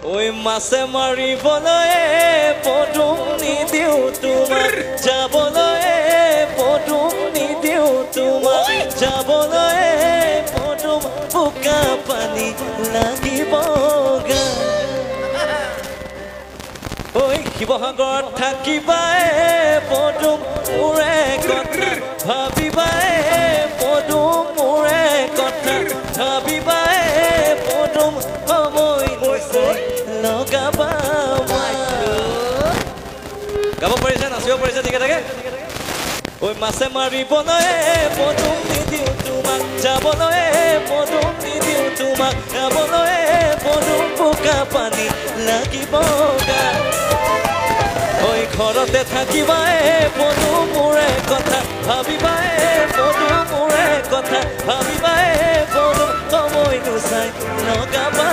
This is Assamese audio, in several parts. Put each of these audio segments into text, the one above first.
ঐ মাছে মাৰিবলৈ পদুম নিদিওঁ তোমাক যাবলৈ পদুম নিদিওঁ তোমাক যাবলৈ পদুম বোকা পানী লাগিব গা ঐ শিৱসাগৰত থাকিবাই পদুম মোৰে কথা ভাবিবাই পদুম মোৰে কথা ভাবিবাই পদুম সময় গৈছে লগাবা গাব পাৰিছে নাচিব পাৰিছে ঠিকে থাকে ঐ মাছে মাৰিবলৈ পদুম নিদিওঁ তোমাক যাবলৈ পদুম নিদিওঁ তোমাক যাবলৈ পদুম বোকা পানী লাগিব গা ঐ ঘৰতে থাকিবাই পদুম মোৰে কথা ভাবিবাই পদুম মোৰে কথা ভাবিবাই পদুম সময় গুচাই লগাবা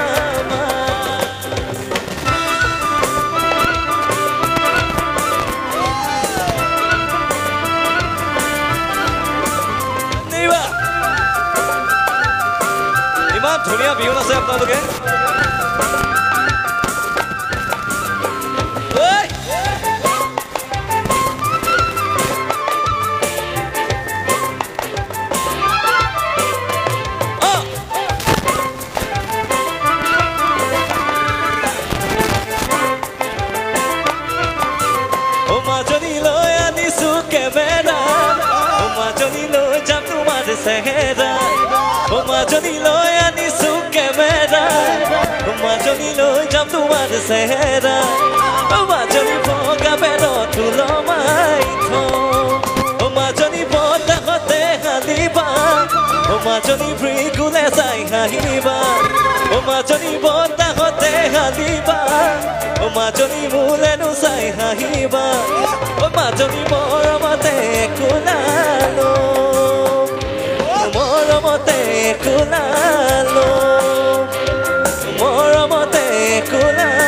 ইমান ধুনীয়া বিহু আছে আপোনালোকে মাজনীলৈ আনিছো কেমেৰা মাজনীলৈ যাম তোমাৰ চেহেৰা মাজনীলৈ আনিছো কেমেৰা মাজনীলৈ যাম তোমাৰ চেহেৰা মাজনী বগা বেৰত ওলমাই থওঁ মাজনী বতাহতে হালিবা মাজনী ভৃগুলে চাই হাঁহিবা মাজনী বতাহতে হালিবা মাজনী মোলেনো চাই হাঁহিবা মাজনী মৰমতে কোলালো মৰমতে কোলালো মৰমতে কোলালো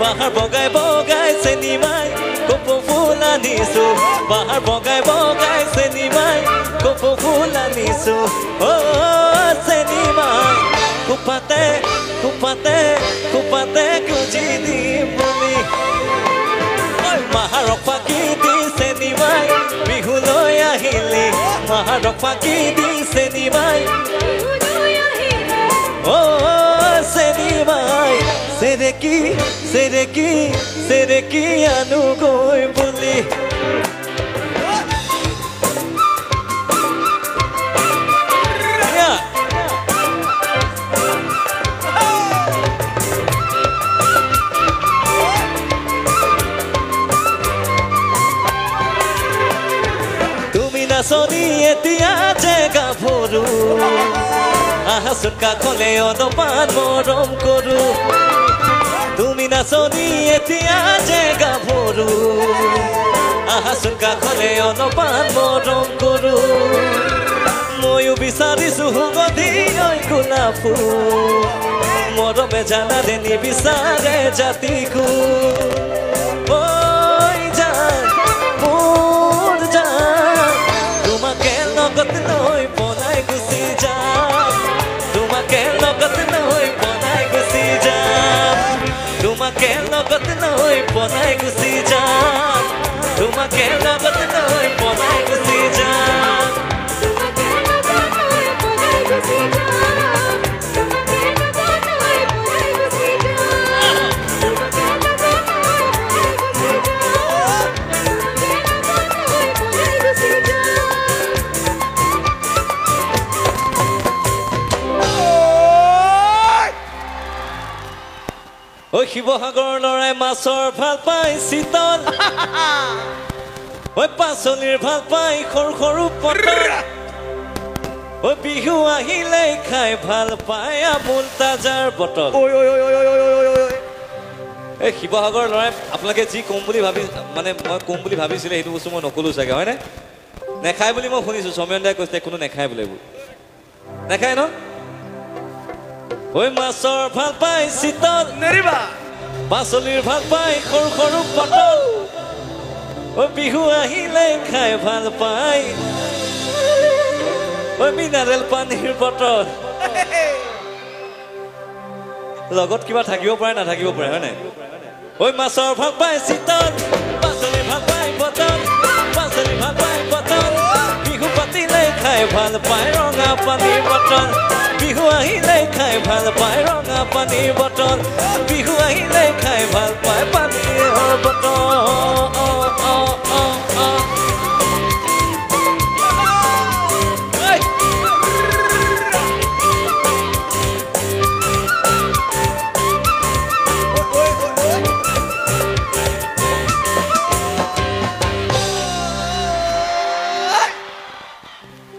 বাহাৰ বগাই বগাই চেনিমাই কপৌ ফুল আনিছো বাহাৰ বগাই বগাই চেনিমাই কপৌ ফুল আনিছো চেনিমাই কুপাতে কুপাতে কুপাতে গুজি দিম বুলি মাহাৰক ফাঁকি দি চেনিমাই বিহুলৈ আহিলি মাহাৰক ফাঁকি দি চেনিমাই চেনিমাই চেৰেকি আনো গৈ বুলি তুমি নাচনি এতিয়া যে গাভৰু আহাচোন কাষলে অলপমান মৰম কৰো তুমি নাচনি এতিয়া যে গাভৰু আহাচোন কাষলে অলপমান মৰম কৰো ময়ো বিচাৰিছো সুগন্ধি ঐ গোলাপ ফুল মৰমে জানালে নিবিচাৰে জাতিকো ঐ জান মোৰ জান তোমাকে লগত লৈ পলাই গুচি যাম তোমাকে লগত লৈ পলাই গুচি যাম তোমাকে লগত লৈ পলাই গুচি যাম তোমাকে লগত লৈ পলাই গুচি যাম ঐ শিৱসাগৰ লৰাই মাছৰ ভাল পাই শীতল ঐ পাচলিৰ ভাল পাই সৰু সৰু পটল ঐ বিহু আহিলে খাই ভাল পাই আমুল তাজাৰ বটল এই শিৱসাগৰৰ ল'ৰাই আপোনালোকে যি কম বুলি ভাবি মানে মই কম বুলি ভাবিছিলে সেইটো বস্তু মই নকলো চাগে হয়নে নেখায় বুলি মই শুনিছোঁ সমীৰণ দাই কৈছে কোনো নেখায় বোলে এইবোৰ নেখায় ন ঐ মাছৰ ভাল পাই চিতল নেৰিবা পাচলিৰ ভাল পাই সৰু সৰু পটল ঐ বিহু আহিলে খাই ভাল পাই ঐ মিনাৰেল পানীৰ বটল লগত কিবা থাকিব পাৰে নাথাকিব পাৰে হয় নাই ঐ মাছৰ ভাল পাই চিতল পাচলিৰ ভাল পাই বটল পাচলিৰ ভাল পাই বটল বিহু পাতিলে খাই ভাল পাই ৰঙা পানীৰ বটল বিহু আহিলে খাই ভাল পাই ৰঙা পানীৰ বটল বিহু আহিলে খাই ভাল পাই পানীৰ বটল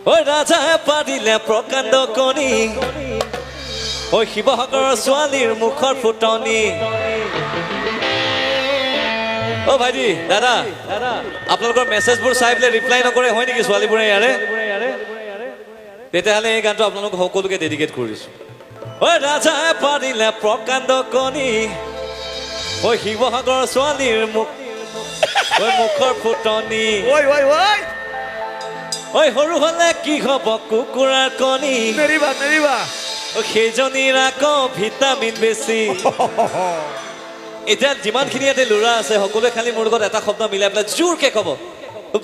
ঐ ৰাজাই পাৰিলে প্ৰকাণ্ড কণী ঐ শিৱসাগৰৰ ছোৱালীৰ মুখৰ ফুটনি অ ভাইটি দাদা আপোনালোকৰ মেছেজবোৰ চাই পেলাই ৰিপ্লাই নকৰে হয় নেকি ছোৱালীবোৰে ইয়াৰে তেতিয়াহ'লে এই গানটো আপোনালোক সকলোকে ডেডিকেট কৰি দিছোঁ ঐ ৰাজাই পাৰিলে প্ৰকাণ্ড কণী ঐ শিৱসাগৰৰ ছোৱালীৰ মুখৰ ফুটনি ঐ সৰু হলে কি হব কুকুৰাৰ কণী নেৰিবা নেৰিবা সেইজনীৰ আকৌ ভিটামিন বেছি এতিয়া যিমানখিনি ইয়াতে ল'ৰা আছে সকলোৱে খালি মোৰ লগত এটা শব্দ মিলাই পেলাই জোৰকে ক'ব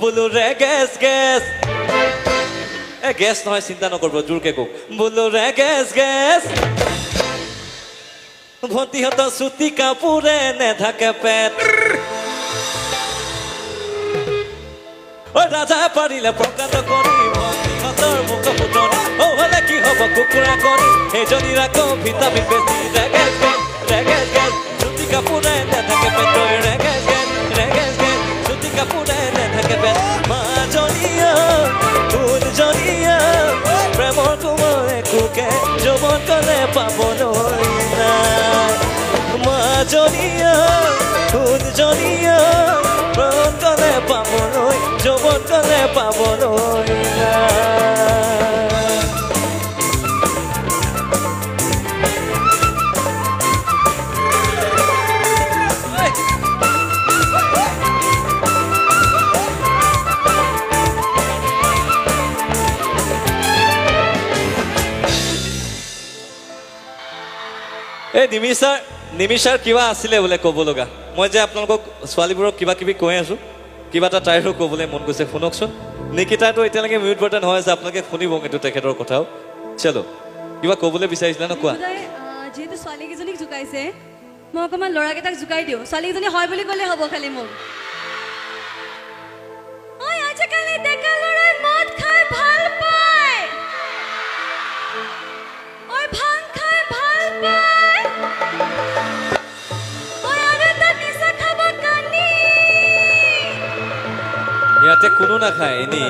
বোলো ৰে গেছ গেছ গেছ নহয় চিন্তা নকৰিব জোৰকে কওক বোলো ৰে গেছ গেছ ভণ্টিহঁতৰ চুটি কাপোৰে নেথাকে পেট ঐ ৰাজা পাৰিলে প্ৰকাণ্ড কণী ভণ্টিহঁতৰ মুখ ফুটনি ও হলে কি হব কুকুৰা কণী সেইজনীৰ আকৌ ভিটামিন বেছি ৰে গেছ গেছ চুটি কাপোৰে নেথাকে পেট ৰে গেছ গেছ চুটি কাপোৰে নেথাকে পেট মাজনীয়া ফুলজনীয়া প্ৰেমৰ কোমল একোকে যৌৱন কলে পাবলৈ নাই মাজনীয়া ফুলজনীয়া প্ৰেম কলে পাবলৈ যৌৱন কলে পাবলৈ এই নিমিষাৰ কিবা আছিলে বোলে ক'ব লগা মই যে আপোনালোকক ছোৱালীবোৰক কিবা কিবি কৈ আছো কিবা এটা তাইৰো ক'বলৈ মন গৈছে শুনকচোন নিকিতাটো এতিয়ালৈকে মিউট বাটন হৈ আছে আপোনালোকে শুনিব কিন্তু তেখেতৰ কথাও চলো কিবা ক'বলৈ বিচাৰিছিলা ন কোৱা যিহেতু ছোৱালীকেইজনীক জোকাইছে মই অকণমান ল'ৰাকেইটাক জোকাই দিওঁ ছোৱালীকেইজনী হয় বুলি ক'লে হ'ব খালি মোক আজিকালি ডেকা ল'ৰাই মদ খাই ভাল পায় ভাং খাই ভাল পায় আৰু এটা নিচা খাব কানি ইয়াতে কোনো নাখায় এনেই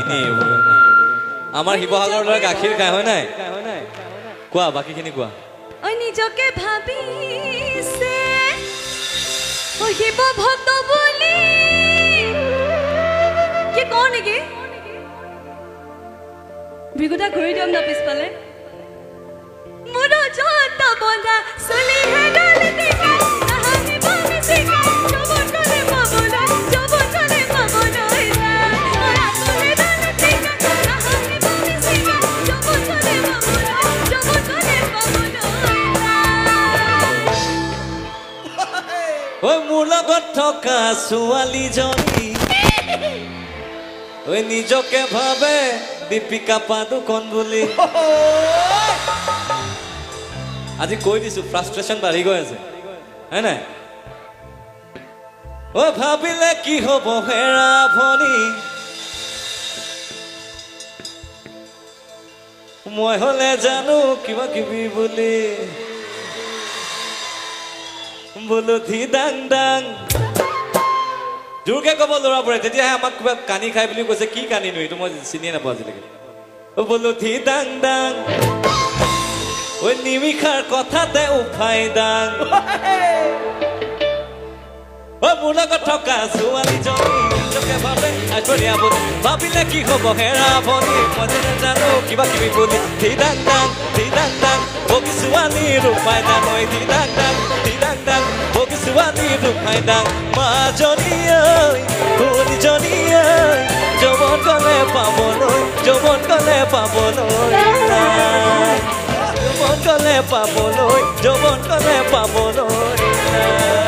আমাৰ শিৱসাগৰৰ ল'ৰাই গাখীৰ খায় হয় নাই কোৱা বাকীখিনি কোৱা নিজকে ভাবিছে শিৱ ভক্ত বুলি কি কওঁ নেকি বিগুটা ঘূৰি দিয়ক না পিছফালে মোৰ যত বন্ধা চলি হে গালিতিকা কাহানি বামিছিকা যবন করে পাবনা যবন করে পাবনা ওরা তোলে গালিতিকা কাহানি বামিছিকা যবন করে পাবনা যবন করে পাবনা ঐ মোৰ লগত থকা ছোৱালীজনী ঐ নিজকে ভাবে দীপিকা পাডুকন বুলি আজি কৈ দিছো ফ্ৰাষ্ট্ৰেশ্যন বাঢ়ি গৈ আছে হয় নাই ঐ ভাবিলে কি হ'ব হেৰা ভনী মই হলে জানো কিবা কিবি বুলি বোলো ধি ডাং ডাং জোৰকে ক'ব ল'ৰাবোৰে তেতিয়াহে আমাক কিবা কানি খাই বুলি কৈছে কি কানিনো এইটো মই চিনিয়ে নাপাওঁ আজিলৈকে বোলো ধি ডাং ডাং ঐ নিমিষাৰ কথাতে উফাই ডাং ঐ মোৰ লগত থকা ছোৱালীজনী নিজকে ভাবে আইশ্বৰ্যা বুলি ভাবিলে কি হ'ব হেৰা ভনী মই যে নাজানো কিবা কিবি বুলি ধিদাং দাং বগী ছোৱালী ৰূপাই দাং ঐ ধিদাং দাং বগী ছোৱালী ৰূপাই দাং মাজনী ঐ শুনিজনী ঐ যৌৱন গ'লে পাবলৈ যৌৱন গ'লে পাবলৈ যৌৱন গ'লে পাবলৈ যৌৱন গ'লে পাবলৈ